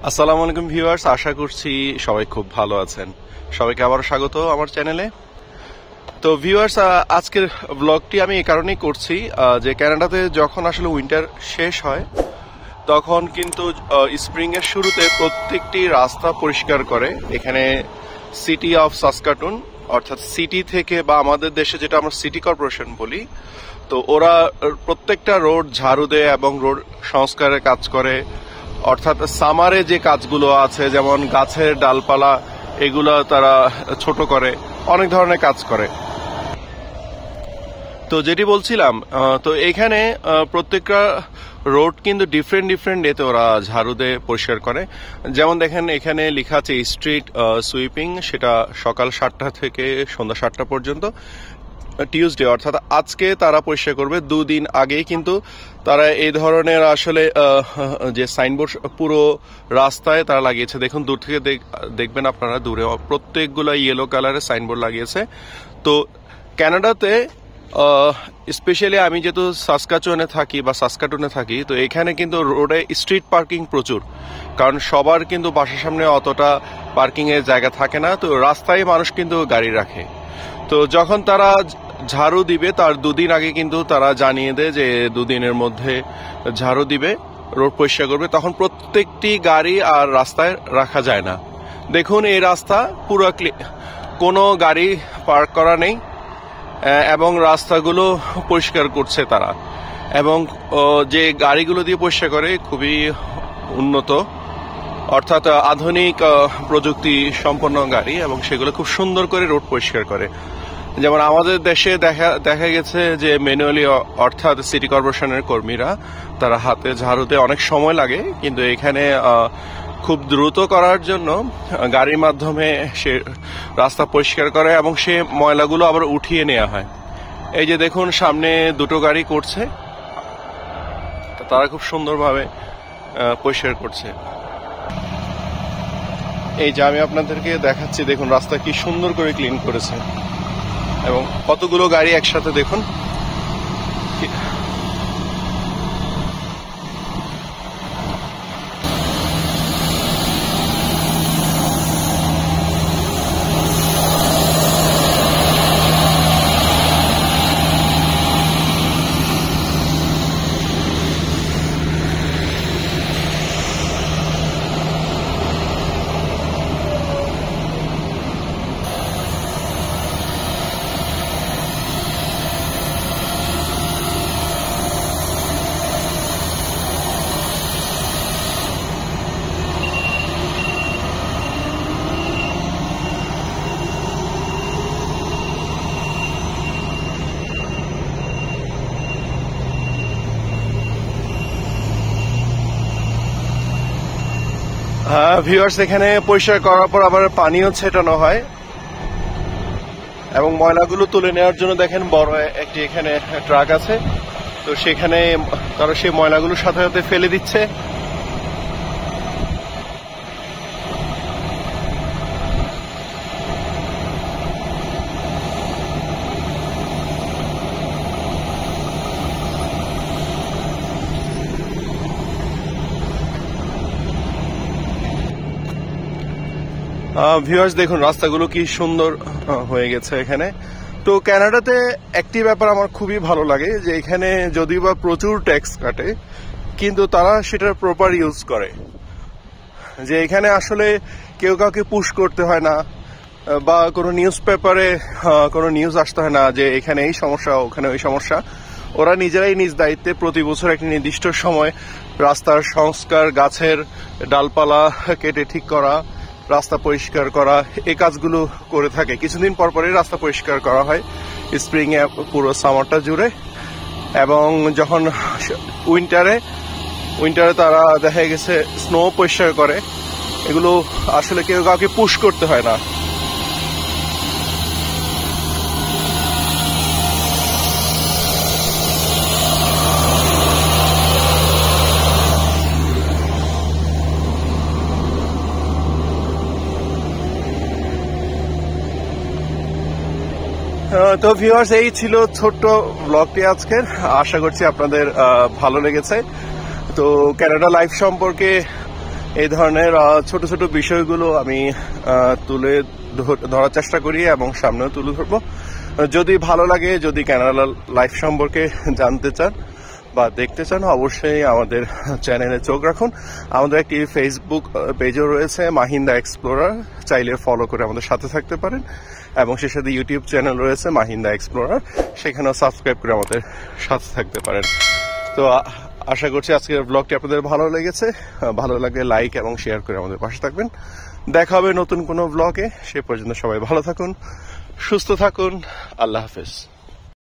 আসসালামু আলাইকুম ভিউয়ার্স, আশা করছি সবাই খুব ভালো আছেন। সবাইকে আবারও স্বাগত আমার চ্যানেলে। তো ভিউয়ার্স, আজকের ব্লগটি আমি এই কারণেই করছি যে কানাডাতে যখন আসলে উইন্টার শেষ হয় তখন কিন্তু স্প্রিং এর শুরুতে প্রত্যেকটি রাস্তা পরিষ্কার করে এখানে সিটি অফ সাসকাটুন, অর্থাৎ সিটি থেকে, বা আমাদের দেশে যেটা আমরা সিটি কর্পোরেশন বলি। তো ওরা প্রত্যেকটা রোড ঝাড়ু দেয় এবং রোড সংস্কারের কাজ করে। অর্থাৎ সামারে যে কাজগুলো আছে, যেমন গাছের ডালপালা, এগুলো তারা ছোট করে, অনেক ধরনের কাজ করে। তো যেটি বলছিলাম, তো এখানে প্রত্যেকটা রোড কিন্তু ডিফারেন্ট এতে ওরা ঝাড়ু দিয়ে পরিষ্কার করে। যেমন দেখেন এখানে লেখা আছে স্ট্রিট সুইপিং, সেটা সকাল 7টা থেকে সন্ধ্যা 7টা পর্যন্ত। টিউসডে অর্থাৎ আজকে তারা পরিষ্কার করবে। দুদিন আগেই কিন্তু তারা এই ধরনের আসলে যে সাইনবোর্ড পুরো রাস্তায় তারা লাগিয়েছে। দেখুন, দূর থেকে দেখবেন আপনারা, দূরে প্রত্যেকগুলো ইয়েলো কালারের সাইনবোর্ড লাগিয়েছে। তো কানাডাতে স্পেশালি আমি যেহেতু সাসকাটুনে থাকি, তো এখানে কিন্তু রোডে স্ট্রিট পার্কিং প্রচুর, কারণ সবার কিন্তু বাসার সামনে অতটা পার্কিং এর জায়গা থাকে না। তো রাস্তায় মানুষ কিন্তু গাড়ি রাখে। তো যখন তারা ঝাড়ু দিবে তার দুদিন আগে কিন্তু তারা জানিয়ে দেয় যে দুদিনের মধ্যে ঝাড়ু দিবে, রোড পরিষ্কার করবে। তখন প্রত্যেকটি গাড়ি আর রাস্তায় রাখা যায় না। দেখুন, এই রাস্তা পুরো কোনো গাড়ি পার্ক করা নেই এবং রাস্তাগুলো পরিষ্কার করছে তারা। এবং যে গাড়িগুলো দিয়ে পরিষ্কার করে খুবই উন্নত, অর্থাৎ আধুনিক প্রযুক্তি সম্পন্ন গাড়ি, এবং সেগুলো খুব সুন্দর করে রোড পরিষ্কার করে। যেমন আমাদের দেশে দেখা গেছে যে ম্যানুয়ালি, অর্থাৎ সিটি কর্পোরেশনের কর্মীরা তারা হাতে ঝাড়ুতে অনেক সময় লাগে, কিন্তু এখানে খুব দ্রুত করার জন্য গাড়ির মাধ্যমে সে রাস্তা পরিষ্কার করে এবং সে ময়লাগুলো আবার উঠিয়ে নেওয়া হয়। এই যে দেখুন, সামনে দুটো গাড়ি করছে, তারা খুব সুন্দরভাবে পরিষ্কার করছে। এই যে আমি আপনাদেরকে দেখাচ্ছি, দেখুন রাস্তা কি সুন্দর করে ক্লিন করেছে এবং কতগুলো গাড়ি একসাথে দেখুন। ভিউয়ার্স, এখানে পরিষ্কার করার পর আবার পানিও ছেটানো হয় এবং ময়লাগুলো তুলে নেওয়ার জন্য দেখেন বড় একটি এখানে ট্রাক আছে। তো সেখানে তারা সেই ময়লাগুলো সাথে সাথে ফেলে দিচ্ছে। ভিউয়ার্স, দেখুন রাস্তাগুলো কি সুন্দর হয়ে গেছে এখানে। তো কানাডাতে একটি ব্যাপার আমার খুবই ভালো লাগে, যে এখানে যদিও বা প্রচুর ট্যাক্স কাটে, কিন্তু তারা সেটার প্রপার ইউজ করে। যে এখানে আসলে কেউ কাউকে পুশ করতে হয় না, বা কোনো নিউজ পেপারে কোনো নিউজ আসতে হয় না যে এখানে এই সমস্যা, ওখানে ওই সমস্যা। ওরা নিজেরাই নিজ দায়িত্বে প্রতি বছর একটি নির্দিষ্ট সময় রাস্তার সংস্কার, গাছের ডালপালা কেটে ঠিক করা, রাস্তা পরিষ্কার করা, এই কাজগুলো করে থাকে। কিছুদিন পর পরই রাস্তা পরিষ্কার করা হয় স্প্রিং এ পুরো সামারটা জুড়ে। এবং যখন উইন্টারে তারা দেখা গেছে স্নো পরিষ্কার করে। এগুলো আসলে কেউ কাউকে পুশ করতে হয় না। তো ভিউয়ার্স, এই ছিল ছোট্ট ব্লগটি আজকের। আশা করছি আপনাদের ভালো লেগেছে। তো কানাডা লাইফ সম্পর্কে এই ধরনের ছোট ছোট বিষয়গুলো আমি তুলে ধরার চেষ্টা করি এবং সামনেও তুলে ধরবো। যদি ভালো লাগে, যদি কানাডা লাইফ সম্পর্কে জানতে চান বা দেখতে চান, অবশ্যই আমাদের চ্যানেলে চোখ রাখুন। আমাদের একটি ফেসবুক পেজও রয়েছে, মাহিন্দা এক্সপ্লোরার, চাইলে ফলো করে আমাদের সাথে থাকতে পারেন। এবং সে সাথে ইউটিউব চ্যানেল রয়েছে মাহিন্দা এক্সপ্লোরার, সেখানেও সাবস্ক্রাইব করে আমাদের সাথে থাকতে পারেন। তো আশা করছি আজকের ব্লগটি আপনাদের ভালো লেগেছে। ভালো লাগলে লাইক এবং শেয়ার করে আমাদের পাশে থাকবেন। দেখা হবে নতুন কোনো ব্লগে। সে পর্যন্ত সবাই ভালো থাকুন, সুস্থ থাকুন। আল্লাহ হাফেজ।